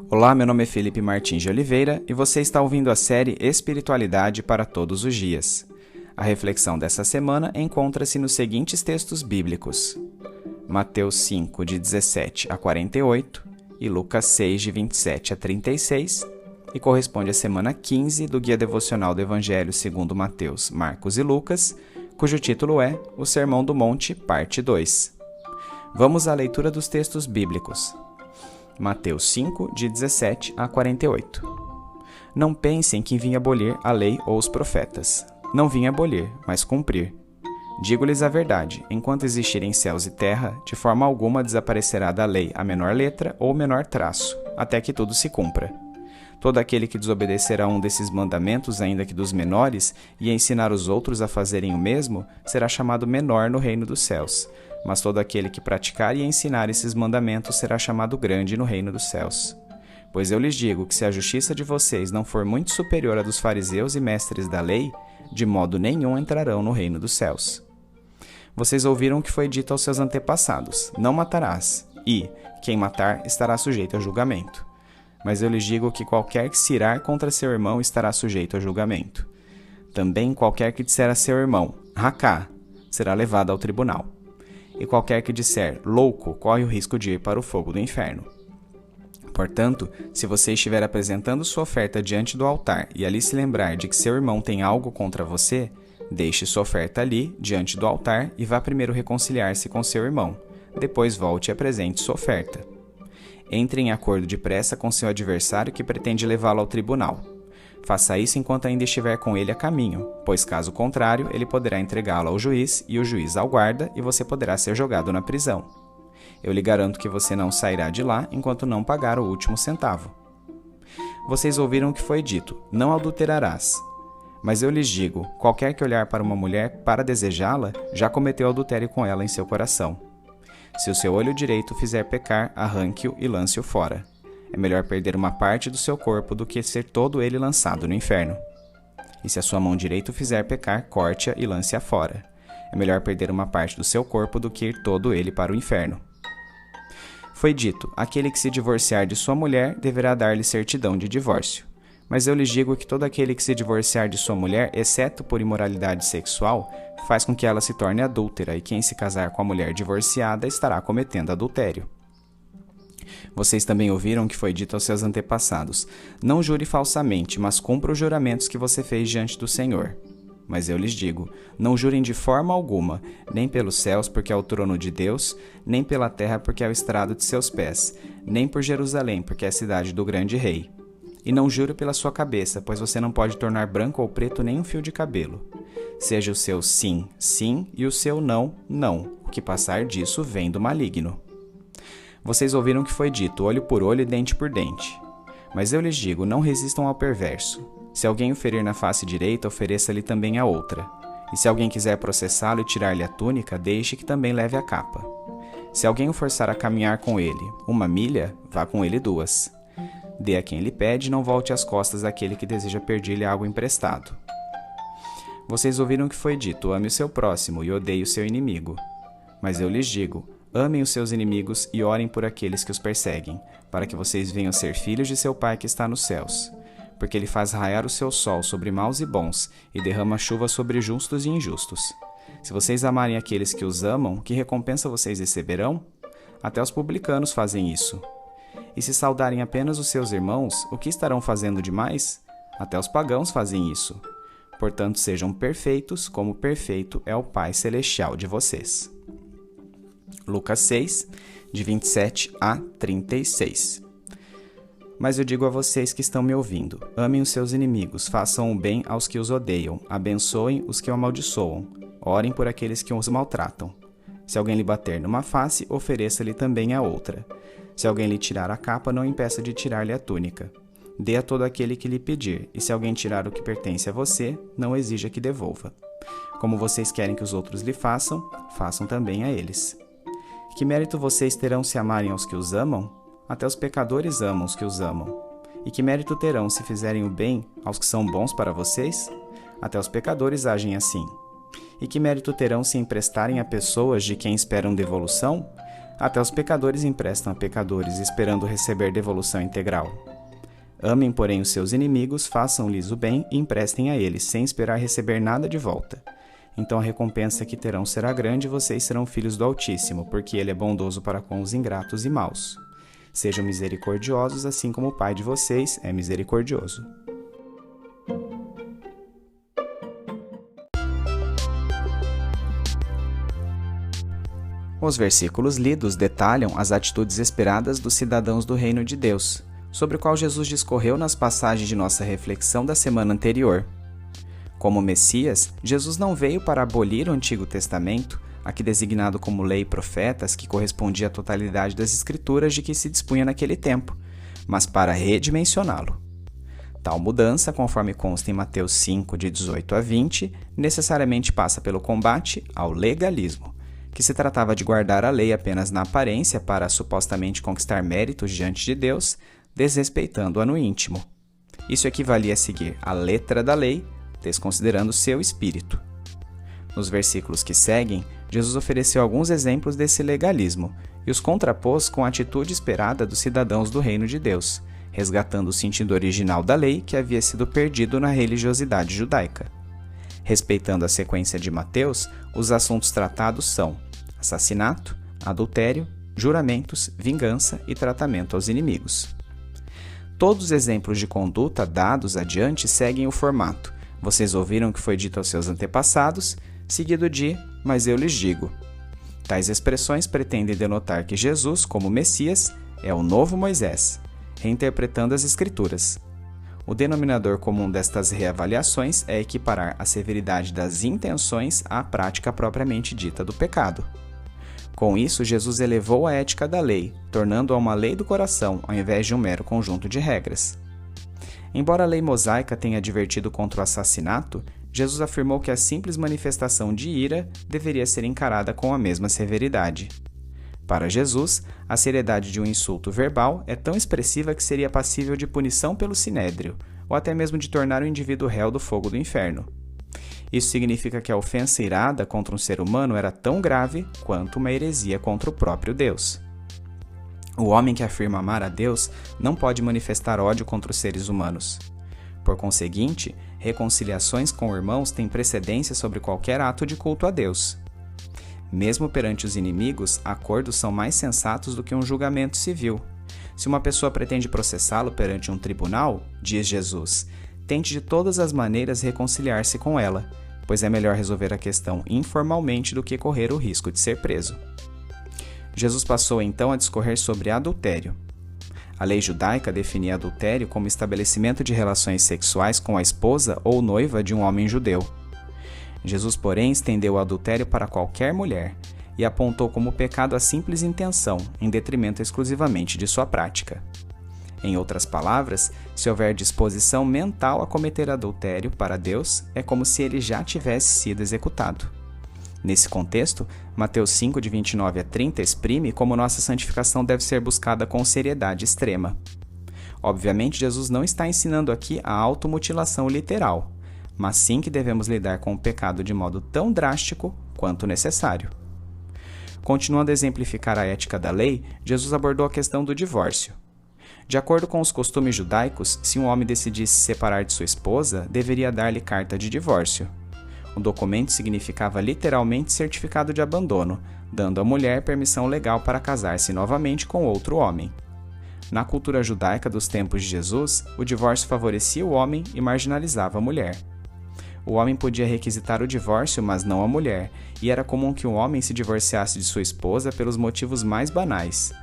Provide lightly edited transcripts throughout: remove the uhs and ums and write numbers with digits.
Olá, meu nome é Felipe Martins de Oliveira e você está ouvindo a série Espiritualidade para Todos os Dias. A reflexão dessa semana encontra-se nos seguintes textos bíblicos: Mateus 5, de 17 a 48 e Lucas 6, de 27 a 36, e corresponde à semana 15 do Guia Devocional do Evangelho segundo Mateus, Marcos e Lucas, cujo título é O Sermão do Monte, parte 2. Vamos à leitura dos textos bíblicos. Mateus 5, de 17 a 48. Não pensem que vim abolir a lei ou os profetas. Não vim abolir, mas cumprir. Digo-lhes a verdade, enquanto existirem céus e terra, de forma alguma desaparecerá da lei a menor letra ou o menor traço, até que tudo se cumpra. Todo aquele que desobedecer a um desses mandamentos, ainda que dos menores, e ensinar os outros a fazerem o mesmo, será chamado menor no reino dos céus. Mas todo aquele que praticar e ensinar esses mandamentos será chamado grande no reino dos céus. Pois eu lhes digo que se a justiça de vocês não for muito superior à dos fariseus e mestres da lei, de modo nenhum entrarão no reino dos céus. Vocês ouviram o que foi dito aos seus antepassados: não matarás, e quem matar estará sujeito a julgamento. Mas eu lhes digo que qualquer que se irar contra seu irmão estará sujeito a julgamento. Também qualquer que disser a seu irmão, racá, será levado ao tribunal. E qualquer que disser, louco, corre o risco de ir para o fogo do inferno. Portanto, se você estiver apresentando sua oferta diante do altar e ali se lembrar de que seu irmão tem algo contra você, deixe sua oferta ali, diante do altar, e vá primeiro reconciliar-se com seu irmão. Depois volte e apresente sua oferta. Entre em acordo depressa com seu adversário que pretende levá-lo ao tribunal. Faça isso enquanto ainda estiver com ele a caminho, pois caso contrário, ele poderá entregá-lo ao juiz e o juiz ao guarda e você poderá ser jogado na prisão. Eu lhe garanto que você não sairá de lá enquanto não pagar o último centavo. Vocês ouviram o que foi dito, não adulterarás. Mas eu lhes digo, qualquer que olhar para uma mulher para desejá-la, já cometeu adultério com ela em seu coração. Se o seu olho direito fizer pecar, arranque-o e lance-o fora. É melhor perder uma parte do seu corpo do que ser todo ele lançado no inferno. E se a sua mão direita o fizer pecar, corte-a e lance-a fora. É melhor perder uma parte do seu corpo do que ir todo ele para o inferno. Foi dito, aquele que se divorciar de sua mulher deverá dar-lhe certidão de divórcio. Mas eu lhes digo que todo aquele que se divorciar de sua mulher, exceto por imoralidade sexual, faz com que ela se torne adúltera, e quem se casar com a mulher divorciada estará cometendo adultério. Vocês também ouviram o que foi dito aos seus antepassados: não jure falsamente, mas cumpra os juramentos que você fez diante do Senhor. Mas eu lhes digo, não jurem de forma alguma, nem pelos céus, porque é o trono de Deus, nem pela terra, porque é o estrado de seus pés, nem por Jerusalém, porque é a cidade do grande rei. E não jure pela sua cabeça, pois você não pode tornar branco ou preto nem um fio de cabelo. Seja o seu sim, sim, e o seu não, não. O que passar disso vem do maligno. Vocês ouviram que foi dito, olho por olho e dente por dente. Mas eu lhes digo, não resistam ao perverso. Se alguém o ferir na face direita, ofereça-lhe também a outra. E se alguém quiser processá-lo e tirar-lhe a túnica, deixe que também leve a capa. Se alguém o forçar a caminhar com ele 1 milha, vá com ele 2. Dê a quem lhe pede, não volte as costas àquele que deseja pedir-lhe algo emprestado. Vocês ouviram que foi dito, ame o seu próximo e odeie o seu inimigo. Mas eu lhes digo, amem os seus inimigos e orem por aqueles que os perseguem, para que vocês venham ser filhos de seu Pai que está nos céus. Porque ele faz raiar o seu sol sobre maus e bons, e derrama chuva sobre justos e injustos. Se vocês amarem aqueles que os amam, que recompensa vocês receberão? Até os publicanos fazem isso. E se saudarem apenas os seus irmãos, o que estarão fazendo demais? Até os pagãos fazem isso. Portanto, sejam perfeitos, como perfeito é o Pai Celestial de vocês. Lucas 6, de 27 a 36. Mas eu digo a vocês que estão me ouvindo, amem os seus inimigos, façam o bem aos que os odeiam, abençoem os que o amaldiçoam, orem por aqueles que os maltratam. Se alguém lhe bater numa face, ofereça-lhe também a outra. Se alguém lhe tirar a capa, não impeça de tirar-lhe a túnica. Dê a todo aquele que lhe pedir, e se alguém tirar o que pertence a você, não exija que devolva. Como vocês querem que os outros lhe façam, façam também a eles. Que mérito vocês terão se amarem aos que os amam? Até os pecadores amam os que os amam. E que mérito terão se fizerem o bem aos que são bons para vocês? Até os pecadores agem assim. E que mérito terão se emprestarem a pessoas de quem esperam devolução? Até os pecadores emprestam a pecadores, esperando receber devolução integral. Amem, porém, os seus inimigos, façam-lhes o bem e emprestem a eles, sem esperar receber nada de volta. Então a recompensa que terão será grande e vocês serão filhos do Altíssimo, porque Ele é bondoso para com os ingratos e maus. Sejam misericordiosos, assim como o Pai de vocês é misericordioso. Os versículos lidos detalham as atitudes esperadas dos cidadãos do Reino de Deus, sobre o qual Jesus discorreu nas passagens de nossa reflexão da semana anterior. Como Messias, Jesus não veio para abolir o Antigo Testamento, aqui designado como lei e profetas, que correspondia à totalidade das escrituras de que se dispunha naquele tempo, mas para redimensioná-lo. Tal mudança, conforme consta em Mateus 5, de 18 a 20, necessariamente passa pelo combate ao legalismo, que se tratava de guardar a lei apenas na aparência para supostamente conquistar méritos diante de Deus, desrespeitando-a no íntimo. Isso equivalia a seguir a letra da lei, desconsiderando seu espírito. Nos versículos que seguem, Jesus ofereceu alguns exemplos desse legalismo e os contrapôs com a atitude esperada dos cidadãos do Reino de Deus, resgatando o sentido original da lei que havia sido perdido na religiosidade judaica. Respeitando a sequência de Mateus, os assuntos tratados são assassinato, adultério, juramentos, vingança e tratamento aos inimigos. Todos os exemplos de conduta dados adiante seguem o formato: vocês ouviram o que foi dito aos seus antepassados, seguido de mas eu lhes digo. Tais expressões pretendem denotar que Jesus, como Messias, é o novo Moisés, reinterpretando as Escrituras. O denominador comum destas reavaliações é equiparar a severidade das intenções à prática propriamente dita do pecado. Com isso, Jesus elevou a ética da lei, tornando-a uma lei do coração, ao invés de um mero conjunto de regras. Embora a lei mosaica tenha advertido contra o assassinato, Jesus afirmou que a simples manifestação de ira deveria ser encarada com a mesma severidade. Para Jesus, a seriedade de um insulto verbal é tão expressiva que seria passível de punição pelo sinédrio, ou até mesmo de tornar o indivíduo réu do fogo do inferno. Isso significa que a ofensa irada contra um ser humano era tão grave quanto uma heresia contra o próprio Deus. O homem que afirma amar a Deus não pode manifestar ódio contra os seres humanos. Por conseguinte, reconciliações com irmãos têm precedência sobre qualquer ato de culto a Deus. Mesmo perante os inimigos, acordos são mais sensatos do que um julgamento civil. Se uma pessoa pretende processá-lo perante um tribunal, diz Jesus, tente de todas as maneiras reconciliar-se com ela, pois é melhor resolver a questão informalmente do que correr o risco de ser preso. Jesus passou então a discorrer sobre adultério. A lei judaica definia adultério como estabelecimento de relações sexuais com a esposa ou noiva de um homem judeu. Jesus, porém, estendeu o adultério para qualquer mulher e apontou como pecado a simples intenção, em detrimento exclusivamente de sua prática. Em outras palavras, se houver disposição mental a cometer adultério para Deus, é como se ele já tivesse sido executado. Nesse contexto, Mateus 5, de 29 a 30, exprime como nossa santificação deve ser buscada com seriedade extrema. Obviamente, Jesus não está ensinando aqui a automutilação literal, mas sim que devemos lidar com o pecado de modo tão drástico quanto necessário. Continuando a exemplificar a ética da lei, Jesus abordou a questão do divórcio. De acordo com os costumes judaicos, se um homem decidisse se separar de sua esposa, deveria dar-lhe carta de divórcio. O documento significava literalmente certificado de abandono, dando à mulher permissão legal para casar-se novamente com outro homem. Na cultura judaica dos tempos de Jesus, o divórcio favorecia o homem e marginalizava a mulher. O homem podia requisitar o divórcio, mas não a mulher, e era comum que um homem se divorciasse de sua esposa pelos motivos mais banais.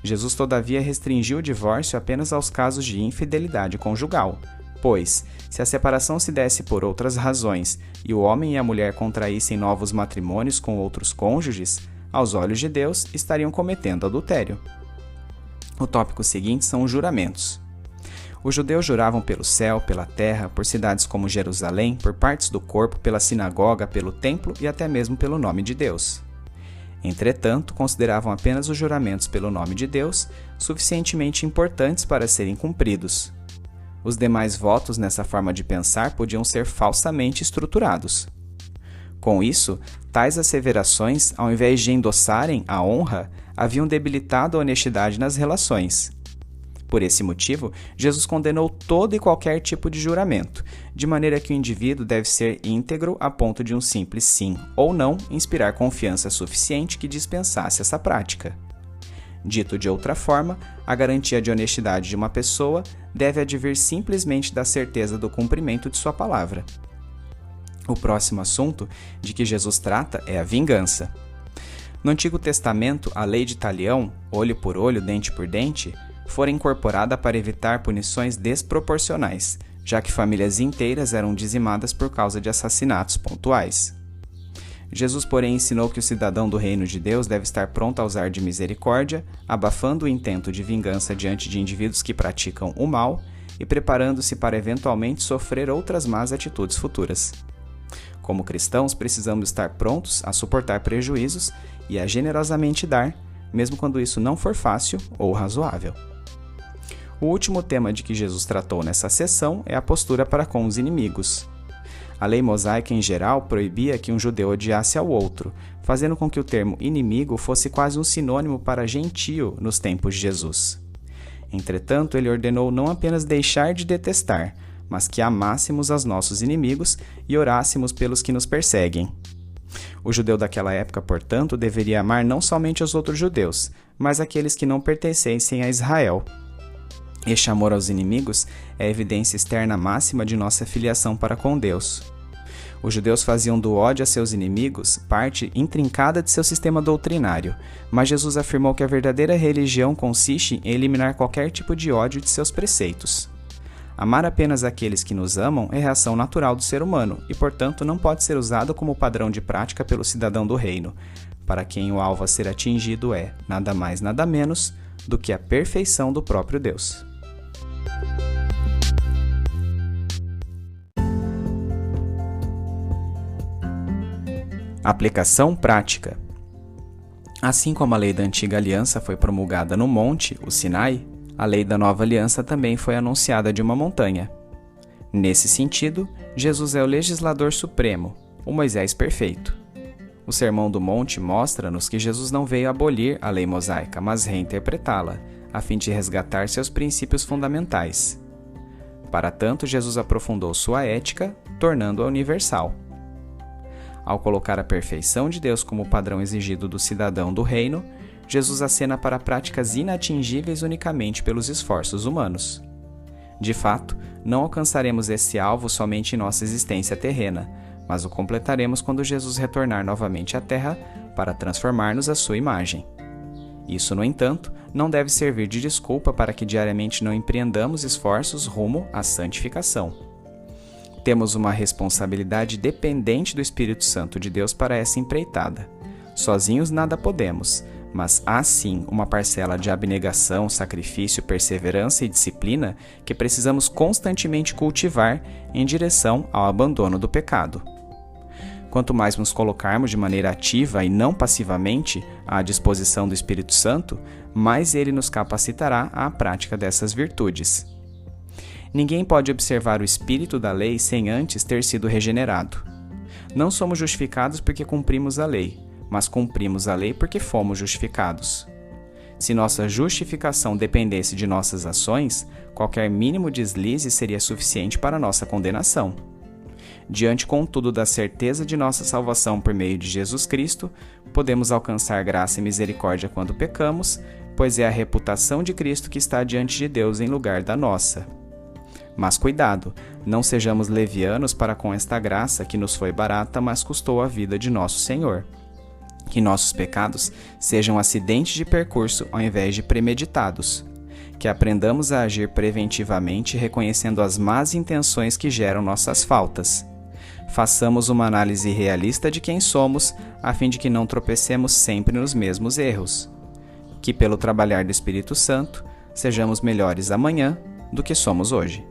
Jesus, todavia, restringiu o divórcio apenas aos casos de infidelidade conjugal, pois, se a separação se desse por outras razões e o homem e a mulher contraíssem novos matrimônios com outros cônjuges, aos olhos de Deus, estariam cometendo adultério. O tópico seguinte são os juramentos. Os judeus juravam pelo céu, pela terra, por cidades como Jerusalém, por partes do corpo, pela sinagoga, pelo templo e até mesmo pelo nome de Deus. Entretanto, consideravam apenas os juramentos pelo nome de Deus suficientemente importantes para serem cumpridos. Os demais votos nessa forma de pensar podiam ser falsamente estruturados. Com isso, tais asseverações, ao invés de endossarem a honra, haviam debilitado a honestidade nas relações. Por esse motivo, Jesus condenou todo e qualquer tipo de juramento, de maneira que o indivíduo deve ser íntegro a ponto de um simples sim ou não inspirar confiança suficiente que dispensasse essa prática. Dito de outra forma, a garantia de honestidade de uma pessoa deve advir simplesmente da certeza do cumprimento de sua palavra. O próximo assunto de que Jesus trata é a vingança. No Antigo Testamento, a lei de talião, olho por olho, dente por dente, fora incorporada para evitar punições desproporcionais, já que famílias inteiras eram dizimadas por causa de assassinatos pontuais. Jesus, porém, ensinou que o cidadão do reino de Deus deve estar pronto a usar de misericórdia, abafando o intento de vingança diante de indivíduos que praticam o mal e preparando-se para eventualmente sofrer outras más atitudes futuras. Como cristãos, precisamos estar prontos a suportar prejuízos e a generosamente dar, mesmo quando isso não for fácil ou razoável. O último tema de que Jesus tratou nessa sessão é a postura para com os inimigos. A lei mosaica em geral proibia que um judeu odiasse ao outro, fazendo com que o termo inimigo fosse quase um sinônimo para gentio nos tempos de Jesus. Entretanto, ele ordenou não apenas deixar de detestar, mas que amássemos aos nossos inimigos e orássemos pelos que nos perseguem. O judeu daquela época, portanto, deveria amar não somente os outros judeus, mas aqueles que não pertencessem a Israel. Este amor aos inimigos é a evidência externa máxima de nossa filiação para com Deus. Os judeus faziam do ódio a seus inimigos parte intrincada de seu sistema doutrinário, mas Jesus afirmou que a verdadeira religião consiste em eliminar qualquer tipo de ódio de seus preceitos. Amar apenas aqueles que nos amam é reação natural do ser humano e, portanto, não pode ser usado como padrão de prática pelo cidadão do reino, para quem o alvo a ser atingido é, nada mais nada menos, do que a perfeição do próprio Deus. Aplicação prática. Assim como a lei da antiga aliança foi promulgada no monte, o Sinai, a lei da nova aliança também foi anunciada de uma montanha. Nesse sentido, Jesus é o legislador supremo, o Moisés perfeito. O Sermão do Monte mostra-nos que Jesus não veio abolir a lei mosaica, mas reinterpretá-la, a fim de resgatar seus princípios fundamentais. Para tanto, Jesus aprofundou sua ética, tornando-a universal. Ao colocar a perfeição de Deus como padrão exigido do cidadão do reino, Jesus acena para práticas inatingíveis unicamente pelos esforços humanos. De fato, não alcançaremos esse alvo somente em nossa existência terrena, mas o completaremos quando Jesus retornar novamente à Terra para transformar-nos à sua imagem. Isso, no entanto, não deve servir de desculpa para que diariamente não empreendamos esforços rumo à santificação. Temos uma responsabilidade dependente do Espírito Santo de Deus para essa empreitada. Sozinhos nada podemos, mas há sim uma parcela de abnegação, sacrifício, perseverança e disciplina que precisamos constantemente cultivar em direção ao abandono do pecado. Quanto mais nos colocarmos de maneira ativa e não passivamente à disposição do Espírito Santo, mais ele nos capacitará à prática dessas virtudes. Ninguém pode observar o espírito da lei sem antes ter sido regenerado. Não somos justificados porque cumprimos a lei, mas cumprimos a lei porque fomos justificados. Se nossa justificação dependesse de nossas ações, qualquer mínimo deslize seria suficiente para nossa condenação. Diante, contudo, da certeza de nossa salvação por meio de Jesus Cristo, podemos alcançar graça e misericórdia quando pecamos, pois é a reputação de Cristo que está diante de Deus em lugar da nossa. Mas cuidado, não sejamos levianos para com esta graça que nos foi barata, mas custou a vida de nosso Senhor. Que nossos pecados sejam acidentes de percurso ao invés de premeditados. Que aprendamos a agir preventivamente reconhecendo as más intenções que geram nossas faltas. Façamos uma análise realista de quem somos, a fim de que não tropecemos sempre nos mesmos erros. Que pelo trabalhar do Espírito Santo, sejamos melhores amanhã do que somos hoje.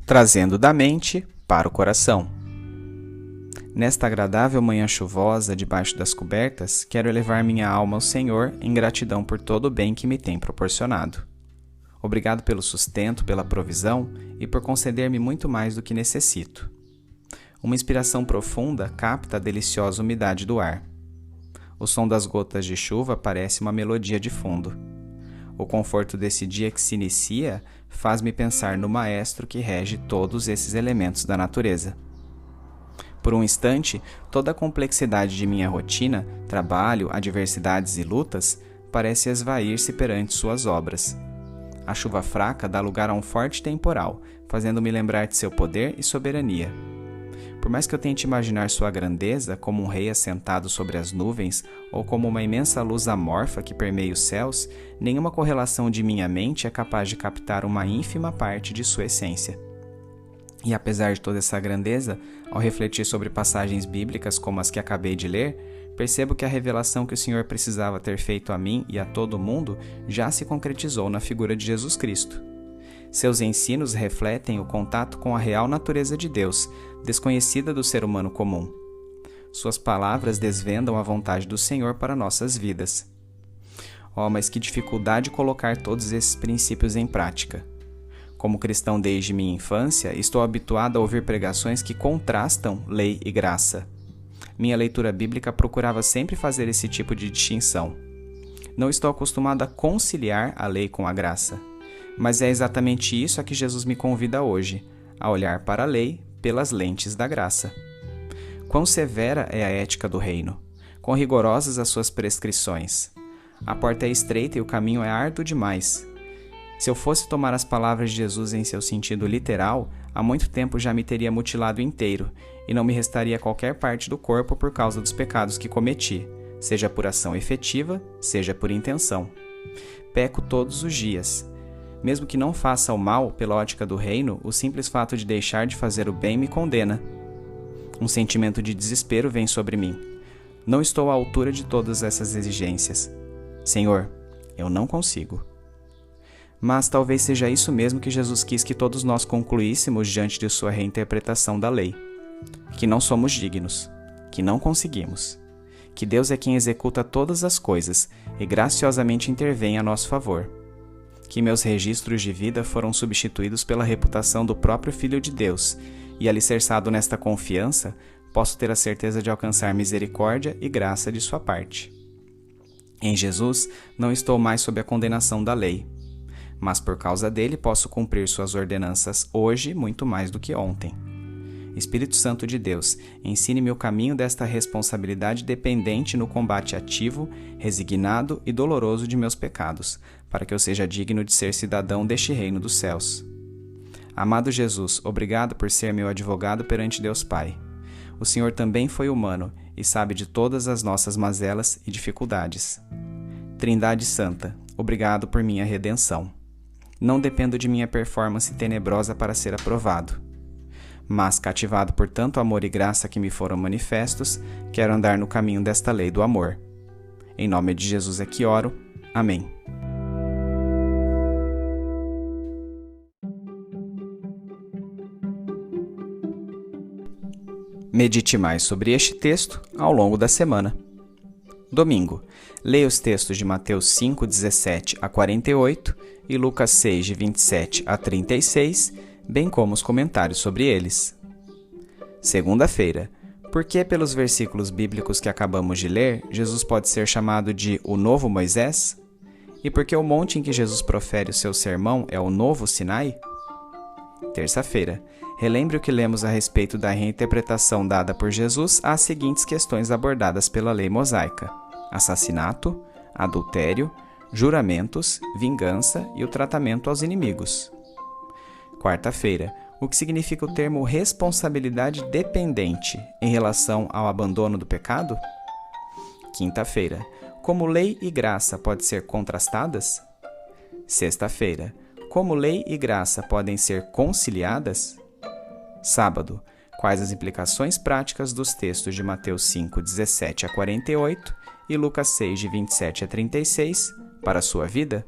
Trazendo da mente para o coração. Nesta agradável manhã chuvosa, debaixo das cobertas, quero elevar minha alma ao Senhor em gratidão por todo o bem que me tem proporcionado. Obrigado pelo sustento, pela provisão e por conceder-me muito mais do que necessito. Uma inspiração profunda capta a deliciosa umidade do ar. O som das gotas de chuva parece uma melodia de fundo. O conforto desse dia que se inicia faz-me pensar no Maestro que rege todos esses elementos da natureza. Por um instante, toda a complexidade de minha rotina, trabalho, adversidades e lutas, parece esvair-se perante suas obras. A chuva fraca dá lugar a um forte temporal, fazendo-me lembrar de seu poder e soberania. Por mais que eu tente imaginar sua grandeza como um rei assentado sobre as nuvens ou como uma imensa luz amorfa que permeia os céus, nenhuma correlação de minha mente é capaz de captar uma ínfima parte de sua essência. E apesar de toda essa grandeza, ao refletir sobre passagens bíblicas como as que acabei de ler, percebo que a revelação que o Senhor precisava ter feito a mim e a todo mundo já se concretizou na figura de Jesus Cristo. Seus ensinos refletem o contato com a real natureza de Deus, desconhecida do ser humano comum. Suas palavras desvendam a vontade do Senhor para nossas vidas. Oh, mas que dificuldade colocar todos esses princípios em prática. Como cristão desde minha infância, estou habituado a ouvir pregações que contrastam lei e graça. Minha leitura bíblica procurava sempre fazer esse tipo de distinção. Não estou acostumado a conciliar a lei com a graça. Mas é exatamente isso a que Jesus me convida hoje, a olhar para a lei pelas lentes da graça. Quão severa é a ética do reino, quão rigorosas as suas prescrições. A porta é estreita e o caminho é árduo demais. Se eu fosse tomar as palavras de Jesus em seu sentido literal, há muito tempo já me teria mutilado inteiro, e não me restaria qualquer parte do corpo por causa dos pecados que cometi, seja por ação efetiva, seja por intenção. Peco todos os dias. Mesmo que não faça o mal pela ótica do reino, o simples fato de deixar de fazer o bem me condena. Um sentimento de desespero vem sobre mim. Não estou à altura de todas essas exigências. Senhor, eu não consigo. Mas talvez seja isso mesmo que Jesus quis que todos nós concluíssemos diante de sua reinterpretação da lei. Que não somos dignos, que não conseguimos, que Deus é quem executa todas as coisas e graciosamente intervém a nosso favor. Que meus registros de vida foram substituídos pela reputação do próprio Filho de Deus, e alicerçado nesta confiança, posso ter a certeza de alcançar misericórdia e graça de sua parte. Em Jesus, não estou mais sob a condenação da lei, mas por causa dele posso cumprir suas ordenanças hoje muito mais do que ontem. Espírito Santo de Deus, ensine-me o caminho desta responsabilidade dependente no combate ativo, resignado e doloroso de meus pecados, para que eu seja digno de ser cidadão deste reino dos céus. Amado Jesus, obrigado por ser meu advogado perante Deus Pai. O Senhor também foi humano e sabe de todas as nossas mazelas e dificuldades. Trindade Santa, obrigado por minha redenção. Não dependo de minha performance tenebrosa para ser aprovado. Mas, cativado por tanto amor e graça que me foram manifestos, quero andar no caminho desta lei do amor. Em nome de Jesus é que oro. Amém. Medite mais sobre este texto ao longo da semana. Domingo, leia os textos de Mateus 5, 17 a 48 e Lucas 6, de 27 a 36, bem como os comentários sobre eles. Segunda-feira, por que pelos versículos bíblicos que acabamos de ler, Jesus pode ser chamado de o novo Moisés? E por que o monte em que Jesus profere o seu sermão é o novo Sinai? Terça-feira, relembre o que lemos a respeito da reinterpretação dada por Jesus às seguintes questões abordadas pela lei mosaica: assassinato, adultério, juramentos, vingança e o tratamento aos inimigos. Quarta-feira, o que significa o termo responsabilidade dependente em relação ao abandono do pecado? Quinta-feira, como lei e graça podem ser contrastadas? Sexta-feira, como lei e graça podem ser conciliadas? Sábado, quais as implicações práticas dos textos de Mateus 5, 17 a 48 e Lucas 6, de 27 a 36 para a sua vida?